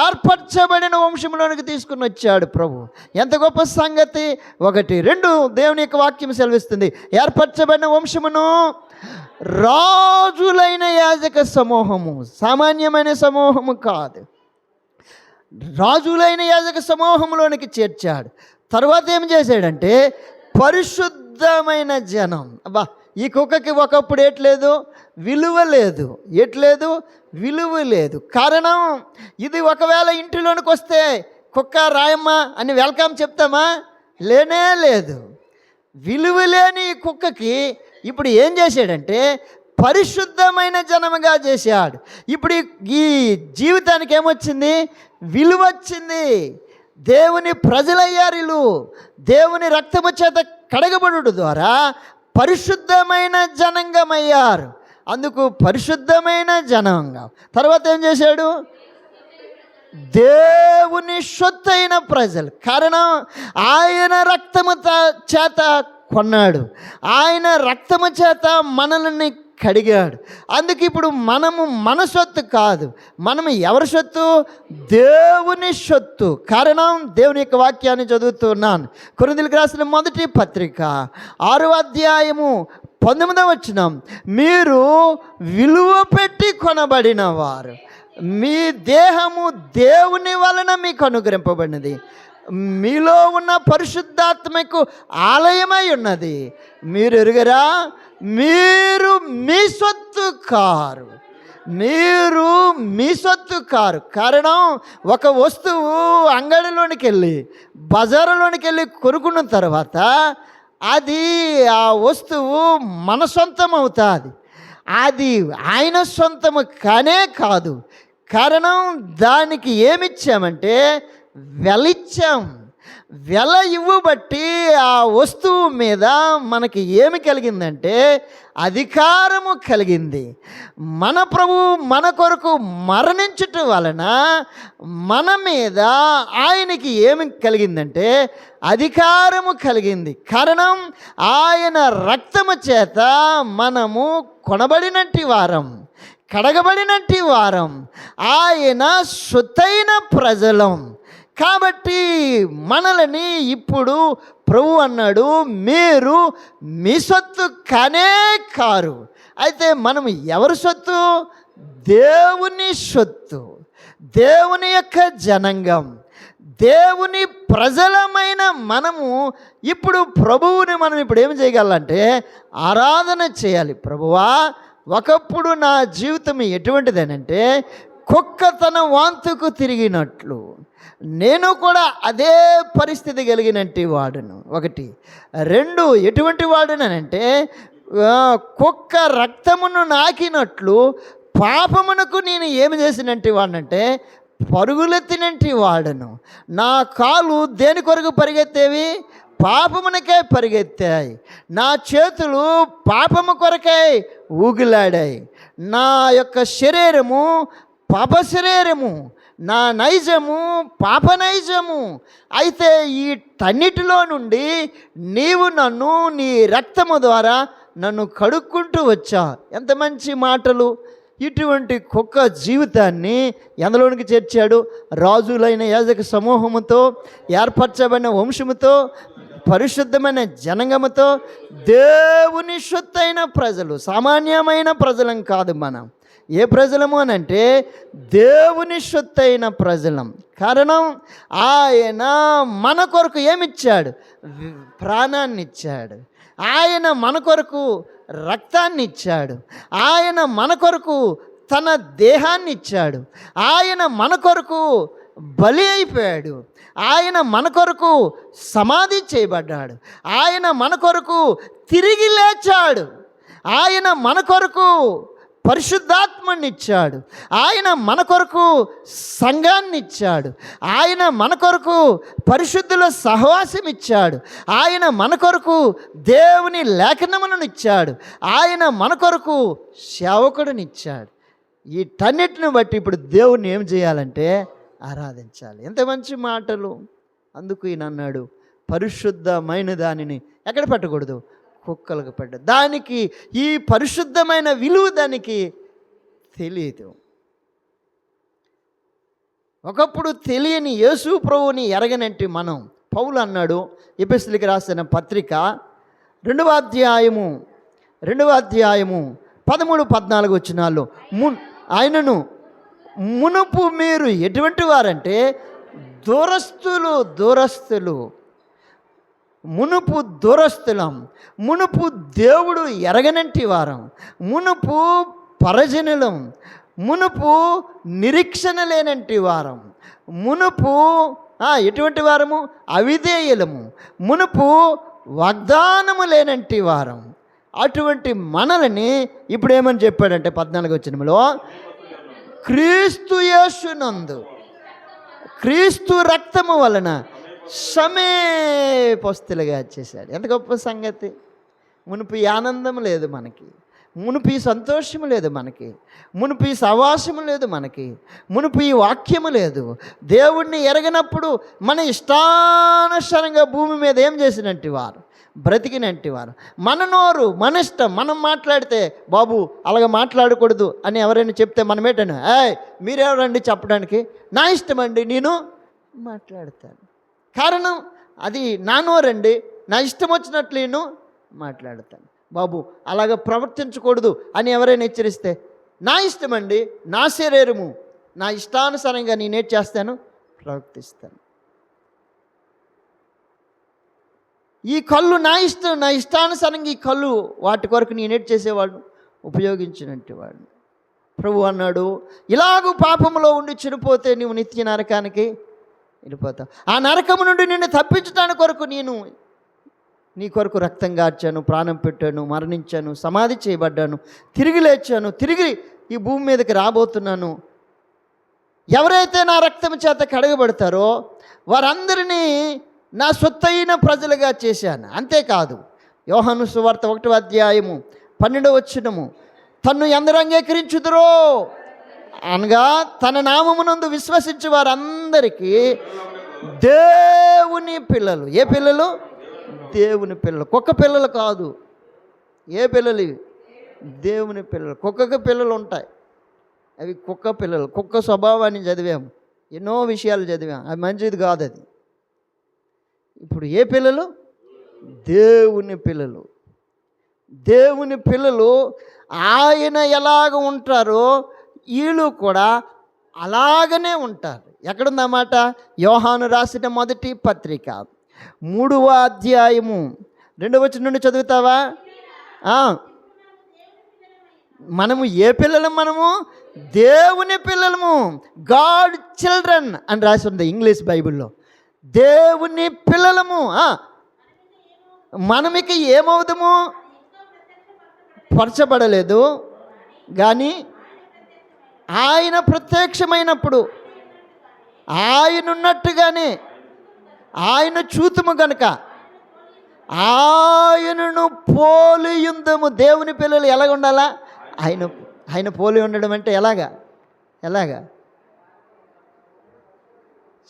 ఏర్పరచబడిన వంశంలోనికి తీసుకుని వచ్చాడు ప్రభు. ఎంత గొప్ప సంగతి! 1, 2 దేవుని యొక్క వాక్యం సెలవిస్తుంది. ఏర్పరచబడిన వంశమును రాజులైన యాజక సమూహము, సామాన్యమైన సమూహము కాదు. రాజులైన యాజక సమూహంలోనికి చేర్చాడు. తర్వాత ఏం చేశాడంటే పరిశుద్ధమైన జనం. అబ్బా, ఈ కుక్కకి ఒకప్పుడు ఎట్లేదు, విలువ లేదు, ఎట్లేదు, విలువ లేదు. కారణం, ఇది ఒకవేళ ఇంటిలోనికి వస్తే కుక్క రాయమ్మా అని వెల్కమ్ చెప్తామా? లేనే లేదు. విలువ లేని ఈ కుక్కకి ఇప్పుడు ఏం చేశాడంటే పరిశుద్ధమైన జనముగా చేశాడు. ఇప్పుడు ఈ జీవితానికి ఏమొచ్చింది? విలువ వచ్చింది. దేవుని ప్రజలయ్యారు వీళ్ళు. దేవుని రక్తము చేత కడగబడుట ద్వారా పరిశుద్ధమైన జనాంగమయ్యారు. అందుకు పరిశుద్ధమైన జనాంగం. తర్వాత ఏం చేశాడు? దేవుని సొత్తైన ప్రజలు. కారణం, ఆయన రక్తము చేత కొన్నాడు, ఆయన రక్తము చేత మనల్ని కడిగాడు. అందుకు ఇప్పుడు మనము మన సొత్తు కాదు, మనము ఎవరి సొత్తు? దేవుని సొత్తు. కారణం, దేవుని యొక్క వాక్యాన్ని చదువుతున్నాను. కొరింథీయులకు రాసిన మొదటి పత్రిక 6వ అధ్యాయము 19వ వచనం. మీరు విలువ పెట్టి కొనబడిన వారు, మీ దేహము దేవుని వలన మీకు అనుగ్రహింపబడినది, మీలో ఉన్న పరిశుద్ధాత్మకు ఆలయమై ఉన్నది. మీరు ఎరుగరా? మీరు మీ సొత్తు కారు, మీరు మీ సొత్తు కారు. కారణం, ఒక వస్తువు అంగడిలోనికి వెళ్ళి బజారులోనికి వెళ్ళి కొనుక్కున్న తర్వాత అది ఆ వస్తువు మన సొంతం అవుతుంది. అది ఆయన సొంతము కానే కాదు. కారణం, దానికి ఏమిచ్చామంటే వెల ఇచ్చాం. వెల ఇవ్వబట్టి ఆ వస్తువు మీద మనకి ఏమి కలిగిందంటే అధికారము కలిగింది. మన ప్రభువు మన కొరకు మరణించుట వలన మన మీద ఆయనకి ఏమి కలిగిందంటే అధికారము కలిగింది. కారణం, ఆయన రక్తము చేత మనము కొనబడినట్టి వారం, కడగబడినట్టి వారం, ఆయన సొత్తైన ప్రజలం. కాబట్టి మనల్ని ఇప్పుడు ప్రభు అన్నాడు, మీరు మీ సొత్తు కానే కారు. అయితే మనం ఎవరి సొత్తు? దేవుని సొత్తు, దేవుని యొక్క జనాంగం, దేవుని ప్రజలమైన మనము ఇప్పుడు ప్రభువుని మనం ఇప్పుడు ఏం చేయగలంటే ఆరాధన చేయాలి. ప్రభువా, ఒకప్పుడు నా జీవితం ఎటువంటిదేనంటే కుక్క తన వాంతుకు తిరిగినట్లు నేను కూడా అదే పరిస్థితి కలిగినట్టు వాడును. 1. 2, ఎటువంటి వాడునంటే కుక్క రక్తమును నాకినట్లు పాపమునకు నేను ఏమి చేసినట్టు వాడినంటే పరుగులెత్తినట్టు వాడను. నా కాలు దేని కొరకు పరిగెత్తేవి? పాపమునకే పరిగెత్తాయి. నా చేతులు పాపము కొరకై ఊగిలాడాయి. నా యొక్క శరీరము పాప శరీరము, నా నైజము పాప నైజము. అయితే వీటన్నిటిలో నుండి నీవు నన్ను నీ రక్తము ద్వారా నన్ను కడుక్కుంటూ వచ్చా. ఎంత మంచి మాటలు! ఇటువంటి కుక్క జీవితాన్ని ఎందులోనికి చేర్చాడు? రాజులైన యాజక సమూహముతో, ఏర్పరచబడిన వంశముతో, పరిశుద్ధమైన జనాంగముతో, దేవుని సొత్తైన ప్రజలు. సామాన్యమైన ప్రజలం కాదు మనం. ఏ ప్రజలము అని అంటే దేవుని సొత్తైన ప్రజలం. కారణం, ఆయన మన కొరకు ఏమిచ్చాడు? ప్రాణాన్ని ఇచ్చాడు. ఆయన మన కొరకు రక్తాన్ని ఇచ్చాడు. ఆయన మన కొరకు తన దేహాన్ని ఇచ్చాడు. ఆయన మన కొరకు బలి అయిపోయాడు. ఆయన మన కొరకు సమాధి చేయబడ్డాడు. ఆయన మన కొరకు తిరిగి లేచాడు. ఆయన మన కొరకు పరిశుద్ధాత్మని ఇచ్చాడు. ఆయన మన కొరకు సంఘాన్ని ఇచ్చాడు. ఆయన మన కొరకు పరిశుద్ధుల సహవాసం ఇచ్చాడు. ఆయన మన కొరకు దేవుని లేఖనములను ఇచ్చాడు. ఆయన మన కొరకు సేవకుడిని ఇచ్చాడు. వీటన్నిటిని బట్టి ఇప్పుడు దేవుణ్ణి ఏం చేయాలంటే ఆరాధించాలి. ఎంత మంచి మాటలు! అందుకు ఈయన అన్నాడు, పరిశుద్ధమైన దానిని ఎక్కడ పెట్టకూడదు? కుక్కలకు పెట్ట. దానికి ఈ పరిశుద్ధమైన విలువ దానికి తెలియదు. ఒకప్పుడు తెలియని యేసు ప్రభువుని ఎరగనంటి మనం, పౌలు అన్నాడు ఎఫెసీయులకు రాసిన పత్రిక 2వ అధ్యాయము 13-14 వచనాల్లో, ఆయనను మునుపు మీరు ఎటువంటి వారంటే దూరస్తులు. మునుపు దూరస్తులం, మునుపు దేవుడు ఎరగనంటి వారం, మునుపు పరజనులం, మునుపు నిరీక్షణ లేనంటి వారం, మునుపు ఎటువంటి వారము అవిధేయులము, మునుపు వాగ్దానము లేనంటి వారం. అటువంటి మనల్ని ఇప్పుడు ఏమని చెప్పాడంటే 14వ వచనంలో, క్రీస్తు యేసునందు క్రీస్తు రక్తము వలన సమీపస్తులుగా చేశాడు. ఎంత గొప్ప సంగతి! మునుపు ఈ ఆనందం లేదు మనకి, మునుపు ఈ సంతోషము లేదు మనకి, మునుపు ఈ సవాసము లేదు మనకి, మునుపు ఈ వాక్యము లేదు. దేవుణ్ణి ఎరగనప్పుడు మన ఇష్టానుసారంగా భూమి మీద ఏం చేసినట్టు వారు, బ్రతికినట్టు వారు. మన నోరు మన ఇష్టం, మనం మాట్లాడితే బాబు అలాగ మాట్లాడకూడదు అని ఎవరైనా చెప్తే మనం ఏంటంటే మీరెవరండి చెప్పడానికి, నా ఇష్టం అండి నేను మాట్లాడతాను. కారణం అది నా నోరండి, నా ఇష్టం వచ్చినట్లు నేను మాట్లాడతాను. బాబు అలాగ ప్రవర్తించకూడదు అని ఎవరైనా హెచ్చరిస్తే నా ఇష్టం అండి, నా శరీరము, నా ఇష్టానుసారంగా నేనేం చేస్తాను, ప్రవర్తిస్తాను. ఈ కళ్ళు నా ఇష్టానుసారంగా ఈ కళ్ళు వాటి కొరకు నేనేట్ చేసేవాడు, ఉపయోగించినట్టు వాడు. ప్రభు అన్నాడు, ఇలాగూ పాపములో ఉండి చనిపోతే నువ్వు నిత్య నరకానికి వెళ్ళిపోతావు. ఆ నరకము నుండి నిన్ను తప్పించడానికి కొరకు నేను నీ కొరకు రక్తం గార్చాను, ప్రాణం పెట్టాను, మరణించాను, సమాధి చేయబడ్డాను, తిరిగి లేచాను, తిరిగి ఈ భూమి మీదకి రాబోతున్నాను. ఎవరైతే నా రక్తం చేత కడగబడతారో వారందరినీ నా సొత్తైన ప్రజలుగా చేశాను. అంతేకాదు, యోహాను సువార్త 1వ అధ్యాయము 12వ వచనము, తన్ను ఎందరు అంగీకరించుదురో అనగా తన నామమునందు విశ్వసించే వారందరికీ దేవుని పిల్లలు. ఏ పిల్లలు? దేవుని పిల్లలు. కుక్క పిల్లలు కాదు. ఏ పిల్లలు? దేవుని పిల్లలు. కుక్కకి పిల్లలు ఉంటాయి, అవి కుక్క పిల్లలు. కుక్క స్వభావాన్ని చదివాము, ఎన్నో విషయాలు చదివాము, అది మంచిది కాదు. అది ఇప్పుడు ఏ పిల్లలు? దేవుని పిల్లలు. దేవుని పిల్లలు ఆయన ఎలాగ ఉంటారో వీళ్ళు కూడా అలాగనే ఉంటారు. ఎక్కడుందన్నమాట? యోహాను రాసిన మొదటి పత్రిక 3వ అధ్యాయము 2వ వచనం నుండి చదువుతావా? మనము ఏ పిల్లలం? మనము దేవుని పిల్లలము. గాడ్ చిల్డ్రన్ అని రాసి ఉంది ఇంగ్లీష్ బైబిల్లో. దేవుని పిల్లలము. మనం ఇక ఏమవుతాము? పరచబడలేదు కానీ ఆయన ప్రత్యక్షమైనప్పుడు ఆయన ఉన్నట్టుగానే ఆయన చూతుము కనుక ఆయనను పోలియుందము. దేవుని పిల్లలు ఎలాగ ఉండాలా? ఆయన పోలి ఉండడం అంటే ఎలాగా?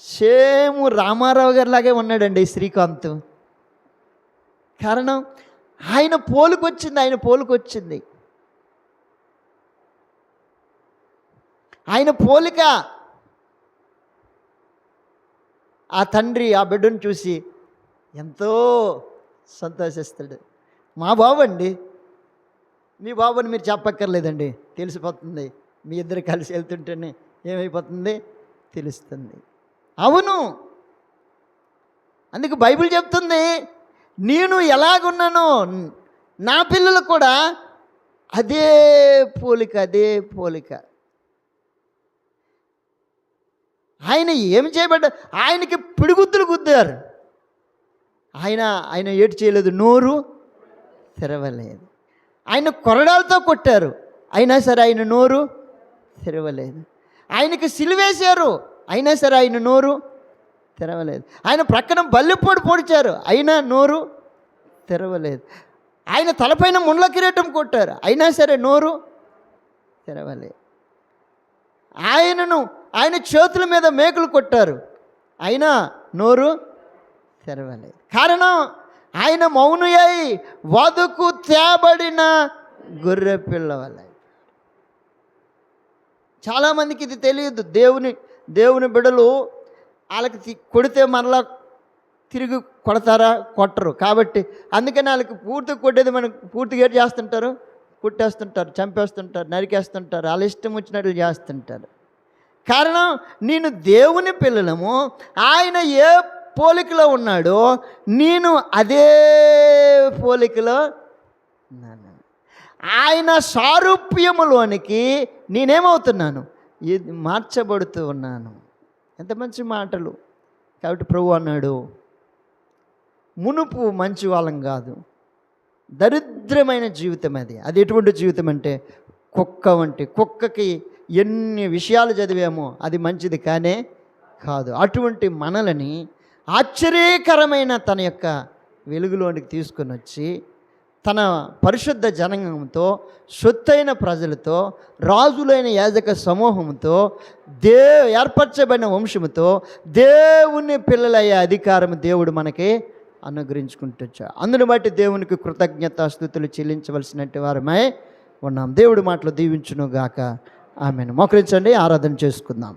సేమ్ రామారావు గారి లాగే ఉన్నాడండి శ్రీకాంత్. కారణం ఆయన పోలికొచ్చింది. ఆయన పోలిక. ఆ తండ్రి ఆ బిడ్డను చూసి ఎంతో సంతోషిస్తాడు. మా బాబు అండి, మీ బాబుని మీరు చెప్పక్కర్లేదండి, తెలిసిపోతుంది. మీ ఇద్దరు కలిసి వెళ్తుంటేనే ఏమైపోతుంది, తెలుస్తుంది. అవును, అందుకు బైబిల్ చెప్తుంది, నేను ఎలాగున్నానో నా పిల్లలు కూడా అదే పోలిక. ఆయన ఏమి చేయబడ్డారు? ఆయనకి పిడిగుద్దులు గుద్దారు. ఆయన ఏటు చేయలేదు, నోరు తెరవలేదు. ఆయన కొరడాలతో కొట్టారు, అయినా సరే ఆయన నోరు తెరవలేదు. ఆయనకి సిలువేశారు, అయినా సరే ఆయన నోరు తెరవలేదు. ఆయన ప్రక్కన బల్లిపోటు పొడిచారు, అయినా నోరు తెరవలేదు. ఆయన తలపైన ముండ్ల కిరీటం కొట్టారు, అయినా సరే నోరు తెరవలేదు. ఆయన చేతుల మీద మేకులు కొట్టారు, అయినా నోరు తెరవలేదు. కారణం ఆయన మౌనుయై వధకు తేబడిన గొర్రె పిల్ల వల్ల. చాలామందికి ఇది తెలియదు. దేవుని బిడ్డలు వాళ్ళకి కొడితే మరలా తిరిగి కొడతారా? కొట్టరు. కాబట్టి అందుకని వాళ్ళకి పూర్తిగా కొట్టేది మనకు పూర్తిగా ఏం చేస్తుంటారు? కుట్టేస్తుంటారు, చంపేస్తుంటారు, నరికేస్తుంటారు, వాళ్ళ ఇష్టం వచ్చినట్లు చేస్తుంటారు. కారణం నేను దేవుని పిల్లలము, ఆయన ఏ పోలికలో ఉన్నాడో నేను అదే పోలికలో ఉన్నాను. ఆయన సారూప్యములోనికి నేనేమవుతున్నాను, మార్చబడుతూ ఉన్నాను. ఎంత మంచి మాటలు. కాబట్టి ప్రభు అన్నాడు, మునుపు మంచి వాళ్ళం కాదు, దరిద్రమైన జీవితం అది. అది ఎటువంటి జీవితం అంటే కుక్క వంటి. కుక్కకి ఎన్ని విషయాలు చదివామో అది మంచిది కానే కాదు. అటువంటి మనలని ఆశ్చర్యకరమైన తన యొక్క వెలుగులోనికి తీసుకొని వచ్చి తన పరిశుద్ధ జనాంగంతో, సొత్తైన ప్రజలతో, రాజులైన యాజక సమూహంతో, ఏర్పరచబడిన వంశముతో దేవుని పిల్లలయ్యే అధికారం దేవుడు మనకి అనుగ్రహించుకుంటూ వచ్చాడు. అందును బట్టి దేవునికి కృతజ్ఞతాస్తుతులు చెల్లించవలసినట్టు వారమై ఉన్నాం. దేవుడి మాటలు దీవించును గాక. ఆమెను మోకరించండి, ఆరాధన చేసుకుందాం.